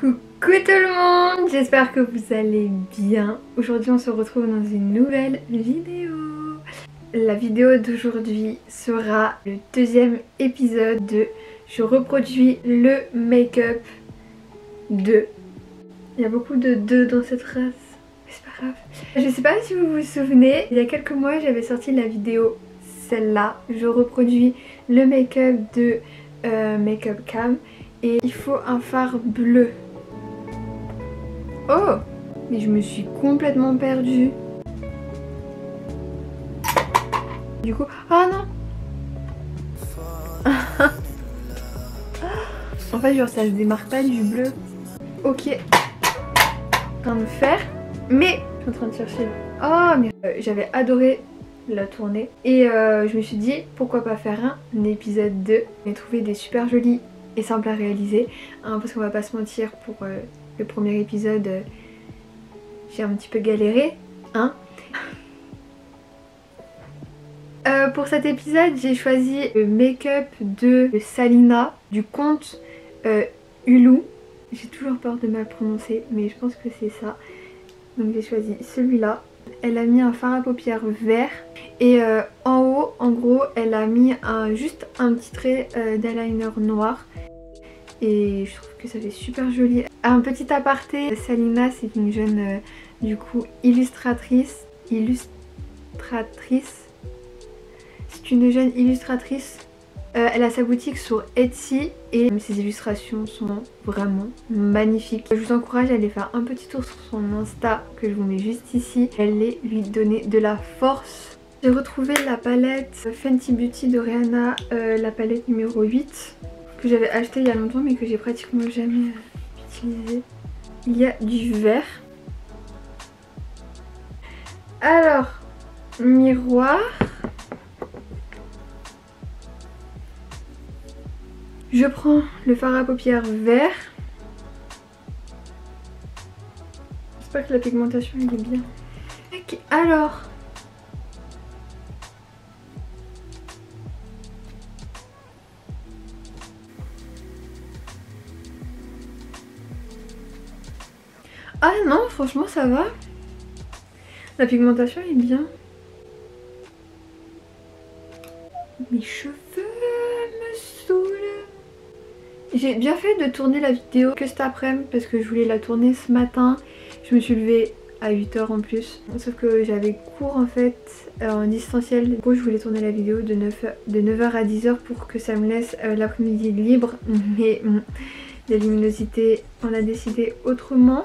Coucou tout le monde, j'espère que vous allez bien. Aujourd'hui on se retrouve dans une nouvelle vidéo. La vidéo d'aujourd'hui sera le deuxième épisode de Je reproduis le make-up de... Il y a beaucoup de 2 dans cette phrase, mais c'est pas grave. Je sais pas si vous vous souvenez, il y a quelques mois j'avais sorti la vidéo, celle-là. Je reproduis le make-up de Make-up Cam. Et il faut un fard bleu. Oh! Mais je me suis complètement perdue. Du coup... Ah non! En fait genre ça se démarque pas du bleu. Ok. En train de faire. Mais je suis en train de chercher. Oh mais j'avais adoré la tournée. Et je me suis dit pourquoi pas faire un épisode 2. J'ai trouvé des super jolis et simple à réaliser, hein, parce qu'on va pas se mentir, pour le premier épisode j'ai un petit peu galéré, hein. Pour cet épisode j'ai choisi le make-up de Salina du compte Hulu. J'ai toujours peur de mal prononcer mais je pense que c'est ça, donc j'ai choisi celui-là. Elle a mis un fard à paupières vert et en haut en gros elle a mis juste un petit trait d'eyeliner noir. Et je trouve que ça fait super joli. Un petit aparté, Salina c'est une jeune du coup illustratrice. C'est une jeune illustratrice. Elle a sa boutique sur Etsy et ses illustrations sont vraiment magnifiques. Je vous encourage à aller faire un petit tour sur son Insta que je vous mets juste ici. Allez lui donner de la force. J'ai retrouvé la palette Fenty Beauty de Rihanna, la palette numéro 8. Que j'avais acheté il y a longtemps mais que j'ai pratiquement jamais utilisé. Il y a du vert. Alors, miroir. Je prends le fard à paupières vert. J'espère que la pigmentation elle est bien. Ok, alors... Ah non, franchement ça va. La pigmentation est bien. Mes cheveux me saoulent. J'ai bien fait de tourner la vidéo que cet après-midi parce que je voulais la tourner ce matin. Je me suis levée à 8 h en plus. Sauf que j'avais cours en fait en distanciel. Du coup je voulais tourner la vidéo de 9h à 10 h pour que ça me laisse l'après-midi libre. Mais la luminosité, on a décidé autrement.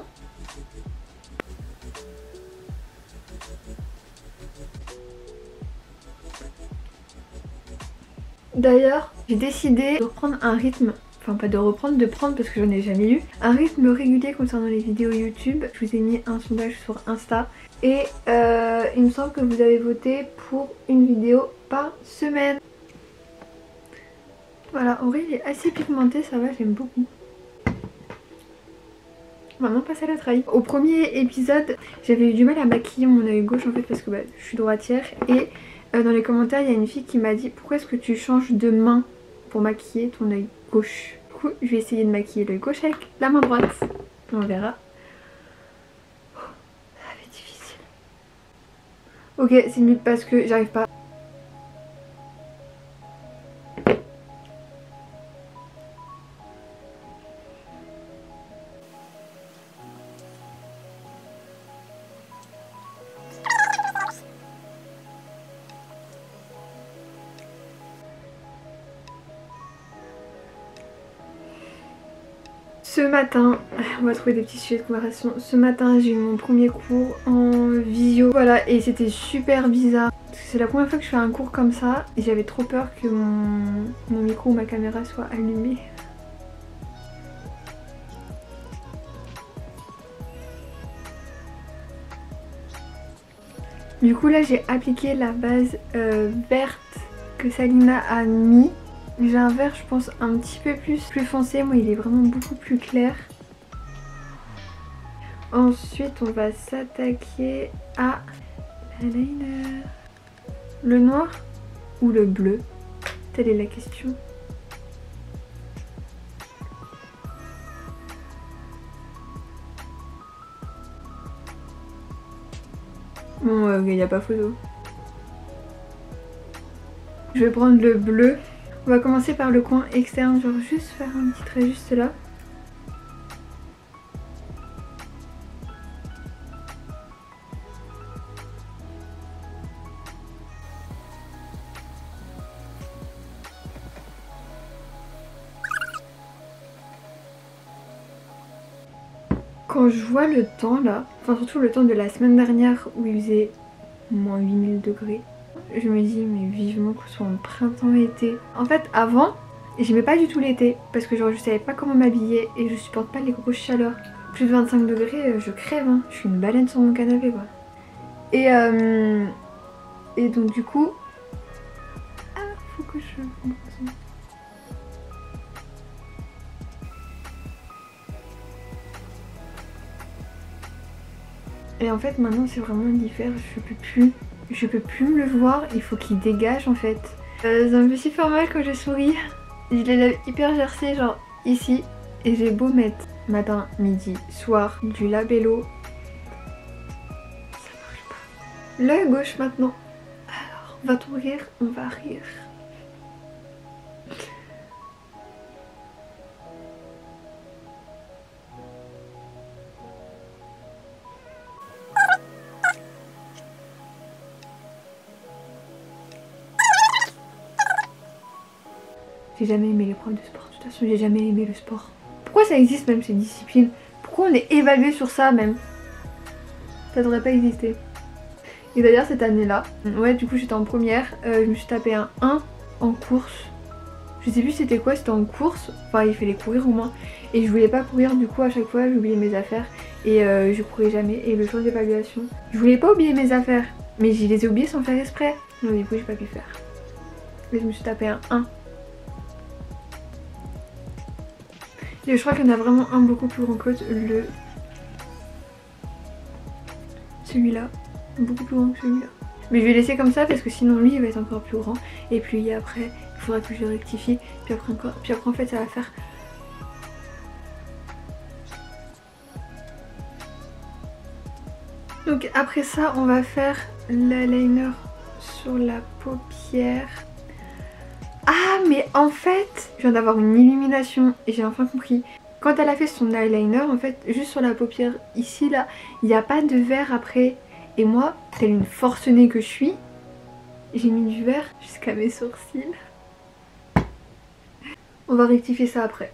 D'ailleurs, j'ai décidé de reprendre un rythme, enfin pas de reprendre, de prendre parce que j'en ai jamais eu, un rythme régulier concernant les vidéos YouTube. Je vous ai mis un sondage sur Insta et il me semble que vous avez voté pour une vidéo par semaine. Voilà, en vrai il est assez pigmenté, ça va, j'aime beaucoup. Maintenant on passe à la traille. Au premier épisode, j'avais eu du mal à maquiller mon œil gauche en fait parce que je suis droitière et... dans les commentaires il y a une fille qui m'a dit pourquoi est-ce que tu changes de main pour maquiller ton œil gauche. Du coup je vais essayer de maquiller l'œil gauche avec la main droite. On verra. Oh, ça va être difficile. Ok, c'est nul parce que j'arrive pas. Ce matin, on va trouver des petits sujets de conversation. Ce matin j'ai eu mon premier cours en visio. Voilà, et c'était super bizarre. C'est la première fois que je fais un cours comme ça. Et j'avais trop peur que mon micro ou ma caméra soit allumée. Du coup là j'ai appliqué la base verte que Salina a mis. J'ai un vert je pense un petit peu plus foncé, moi il est vraiment beaucoup plus clair. Ensuite on va s'attaquer à l'eyeliner. Le noir ou le bleu? Telle est la question. Bon, il n'y a pas photo. Je vais prendre le bleu. On va commencer par le coin externe, genre juste faire un petit trait juste là. Quand je vois le temps là, enfin surtout le temps de la semaine dernière où il faisait moins 8000 degrés, je me dis mais vivement qu'on soit en printemps-été. En fait avant, j'aimais pas du tout l'été parce que genre je savais pas comment m'habiller et je supporte pas les grosses chaleurs. Plus de 25 degrés, je crève, hein. Je suis une baleine sur mon canapé quoi. Et donc du coup... Ah, faut que je... Et en fait maintenant c'est vraiment l'hiver, je peux plus me le voir, il faut qu'il dégage en fait. Ça me fait super mal quand je souris. Je les lève hyper gercés genre ici et j'ai beau mettre matin, midi, soir du labello, ça marche pas. L'œil gauche maintenant. Alors va-t-on rire? On va rire. J'ai jamais aimé les profs de sport, de toute façon j'ai jamais aimé le sport. Pourquoi ça existe même ces disciplines? Pourquoi on est évalué sur ça même? Ça devrait pas exister. Et d'ailleurs cette année là, ouais du coup j'étais en première, je me suis tapé un 1 en course. Je sais plus c'était quoi, c'était en course, enfin il fallait courir au moins. Et je voulais pas courir du coup à chaque fois j'oubliais mes affaires et je courais jamais. Et le jour d'évaluation, je voulais pas oublier mes affaires, mais je les ai oubliées sans faire exprès. Donc du coup j'ai pas pu faire. Et je me suis tapé un 1. Et je crois qu'il y en a vraiment un beaucoup plus grand que l'autre, celui-là, beaucoup plus grand que celui-là. Mais je vais laisser comme ça parce que sinon lui il va être encore plus grand. Et puis après, il faudra que je rectifie. Puis après en fait ça va faire... Donc après ça on va faire l'eyeliner sur la paupière. Ah mais en fait, je viens d'avoir une illumination et j'ai enfin compris. Quand elle a fait son eyeliner, en fait, juste sur la paupière ici là, il n'y a pas de vert après. Et moi, telle une forcenée que je suis, j'ai mis du vert jusqu'à mes sourcils. On va rectifier ça après.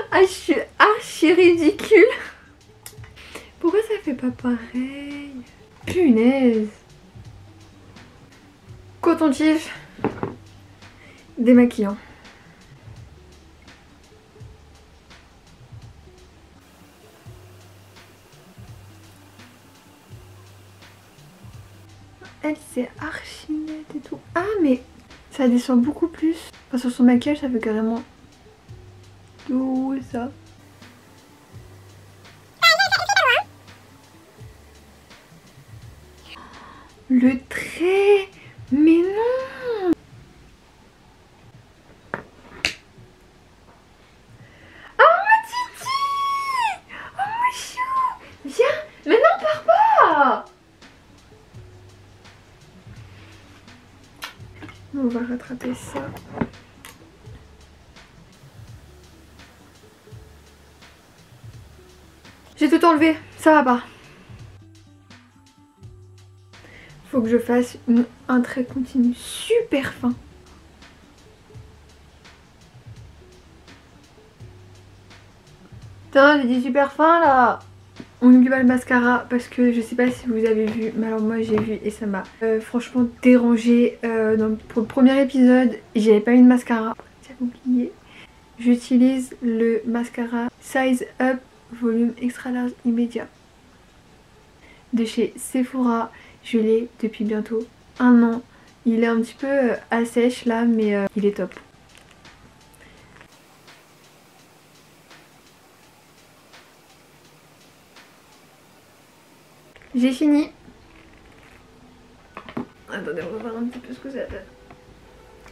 Ah, je suis archi ridicule. Pourquoi ça fait pas pareil? Punaise. Coton-tige démaquillant. Elle c'est archi net et tout. Ah mais ça descend beaucoup plus. Enfin sur son maquillage ça fait carrément tout ça. Le trait. Mais non. Oh ma titi. Oh mon chou. Viens. Mais non pars pas. On va rattraper ça. J'ai tout enlevé, ça va pas. Faut que je fasse un trait continu super fin. Putain, j'ai dit super fin là. On n'oublie pas le mascara parce que je sais pas si vous avez vu, mais alors moi j'ai vu et ça m'a franchement dérangé. Pour le premier épisode, j'avais pas eu de mascara. J'avais oublié. J'utilise le mascara Size Up Volume Extra Large Immédiat de chez Sephora. Je l'ai depuis bientôt 1 an. Il est un petit peu assèche là, mais il est top. J'ai fini. Attendez, on va voir un petit peu ce que ça donne.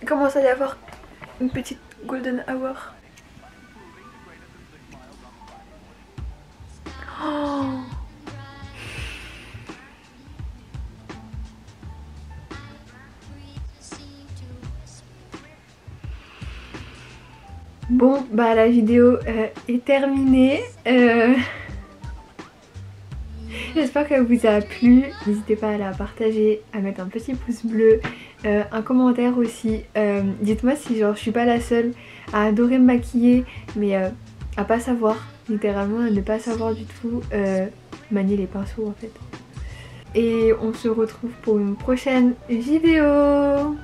Il commence à y avoir une petite golden hour. Oh, bon, bah la vidéo est terminée. J'espère qu'elle vous a plu. N'hésitez pas à la partager, à mettre un petit pouce bleu, un commentaire aussi. Dites-moi si genre je suis pas la seule à adorer me maquiller, mais à pas savoir, littéralement à ne pas savoir du tout manier les pinceaux en fait. Et on se retrouve pour une prochaine vidéo.